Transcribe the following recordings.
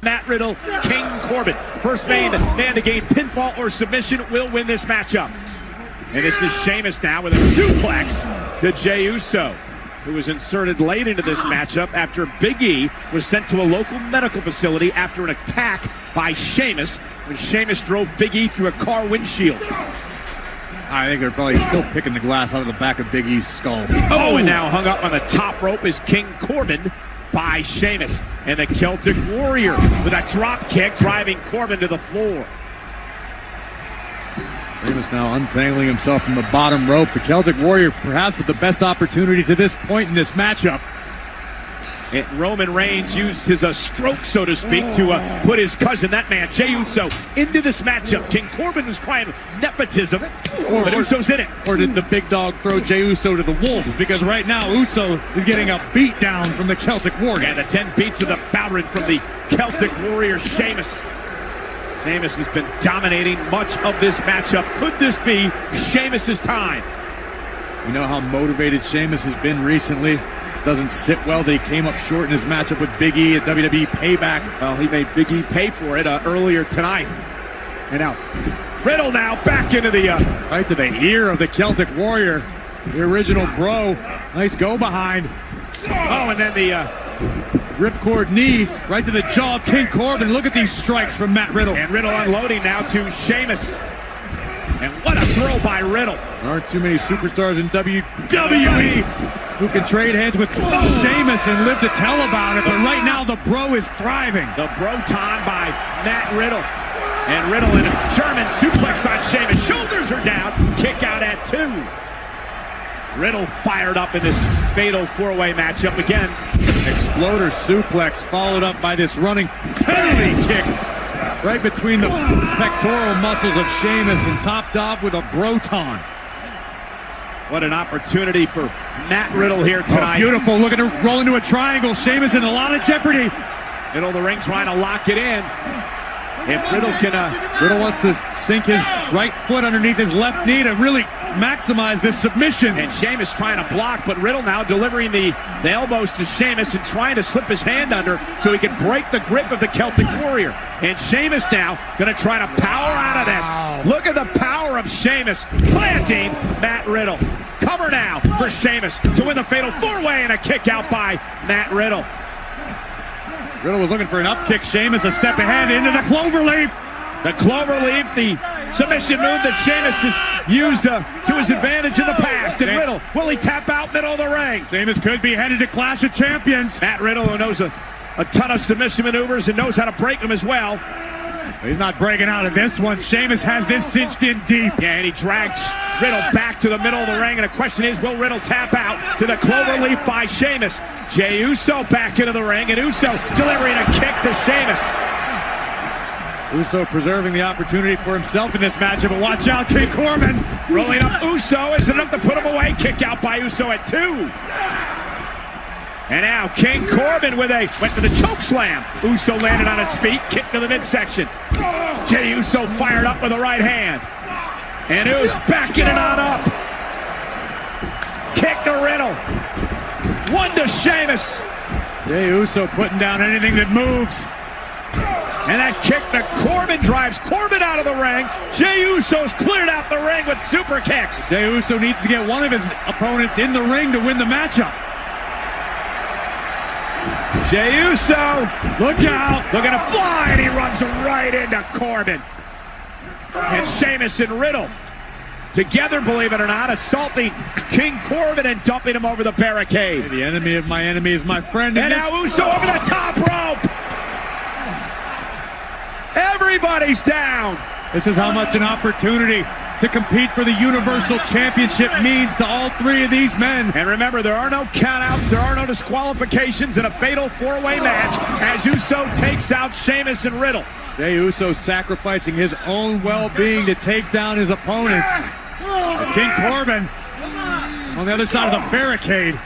Matt Riddle, King Corbin. First man to gain pinfall or submission will win this matchup. And this is Sheamus now with a suplex to Jey Uso, who was inserted late into this matchup after Big E was sent to a local medical facility after an attack by Sheamus when Sheamus drove Big E through a car windshield. I think they're probably still picking the glass out of the back of Big E's skull. Oh, and now hung up on the top rope is King Corbin by Sheamus. And the Celtic Warrior with a drop kick driving Corbin to the floor. Sheamus now untangling himself from the bottom rope. The Celtic Warrior perhaps with the best opportunity to this point in this matchup. And Roman Reigns used his stroke, so to speak, to put his cousin, that man, Jey Uso, into this matchup. King Corbin was crying nepotism, but Uso's in it. Or did the big dog throw Jey Uso to the wolves? Because right now Uso is getting a beat down from the Celtic Warrior. And the 10 beats of the veteran from the Celtic Warrior, Sheamus. Sheamus has been dominating much of this matchup. Could this be Sheamus's time? You know how motivated Sheamus has been recently. Doesn't sit well that he came up short in his matchup with Big E at WWE Payback. Well, he made Big E pay for it earlier tonight. And now, Riddle now back into the... right to the ear of the Celtic Warrior. The original bro. Nice go behind. Oh, and then the... ripcord knee right to the jaw of King Corbin. Look at these strikes from Matt Riddle. And Riddle unloading now to Sheamus. And what a throw by Riddle. There aren't too many superstars in WWE who can trade hands with Sheamus and live to tell about it. But right now the bro is thriving. The Broton by Matt Riddle. And Riddle in a German suplex on Sheamus. Shoulders are down. Kick out at 2. Riddle fired up in this fatal four-way matchup again. Exploder suplex followed up by this running penalty kick right between the pectoral muscles of Sheamus and topped off with a Broton. What an opportunity for Matt Riddle here tonight. Oh, beautiful. Look at her roll into a triangle. Sheamus in a lot of jeopardy. Middle of the ring trying to lock it in. If Riddle can... Riddle wants to sink his right foot underneath his left knee to really maximize this submission. And Sheamus trying to block, but Riddle now delivering the elbows to Sheamus and trying to slip his hand under so he can break the grip of the Celtic Warrior. And Sheamus now going to try to power out of this. Look at the power of Sheamus planting Matt Riddle. Cover now for Sheamus to win the fatal four-way and a kick out by Matt Riddle. Riddle was looking for an up kick. Sheamus a step ahead into the cloverleaf. The cloverleaf, the submission move that Sheamus has used to his advantage in the past. And Riddle, will he tap out middle of the ring? Sheamus could be headed to Clash of Champions. Matt Riddle, who knows a ton of submission maneuvers and knows how to break them as well. He's not breaking out of this one. Sheamus has this cinched in deep. Yeah, and he drags Riddle back to the middle of the ring. And the question is, will Riddle tap out to the cloverleaf by Sheamus? Jey Uso back into the ring, and Uso delivering a kick to Sheamus. Uso preserving the opportunity for himself in this matchup, but watch out, King Corbin. Rolling up Uso, is it enough to put him away? Kick out by Uso at 2. And now King Corbin went for the choke slam. Uso landed on his feet, kick to the midsection. Jey Uso fired up with the right hand. And Uso backing it on up. Kick to Riddle. 1 to Sheamus. Jey Uso putting down anything that moves. And that kick to Corbin drives Corbin out of the ring. Jey Uso's cleared out the ring with super kicks. Jey Uso needs to get one of his opponents in the ring to win the matchup. Jey Uso, look out. Looking to fly, and he runs right into Corbin. And Sheamus and Riddle together, believe it or not, assaulting King Corbin and dumping him over the barricade. The enemy of my enemy is my friend. And now Uso over the top rope. Everybody's down. This is how much an opportunity to compete for the Universal Championship means to all three of these men. And remember, there are no countouts, there are no disqualifications in a fatal four-way match as Uso takes out Sheamus and Riddle. Jey Uso sacrificing his own well-being to take down his opponents. King Corbin on the other side of the barricade.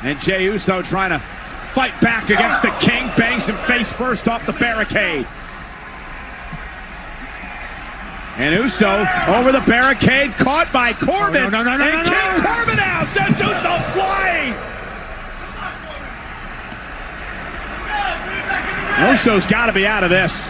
And Jey Uso trying to fight back against the King, bangs him face first off the barricade. And Uso over the barricade, caught by Corbin. No. And King Corbin out, sends Uso flying. Oso's got to be out of this.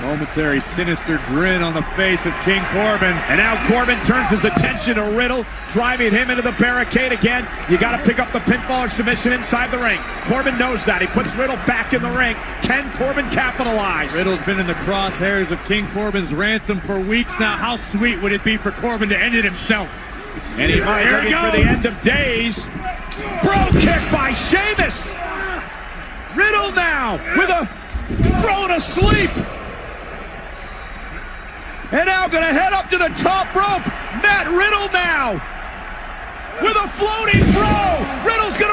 Momentary sinister grin on the face of King Corbin. And now Corbin turns his attention to Riddle, driving him into the barricade again. You got to pick up the pinfall or submission inside the ring. Corbin knows that. He puts Riddle back in the ring. Can Corbin capitalize? Riddle's been in the crosshairs of King Corbin's ransom for weeks now. How sweet would it be for Corbin to end it himself? And he might be for the end of days. Bro kick by Sheamus. Riddle now with a thrown asleep. And now going to head up to the top rope. Matt Riddle now with a floating throw. Riddle's going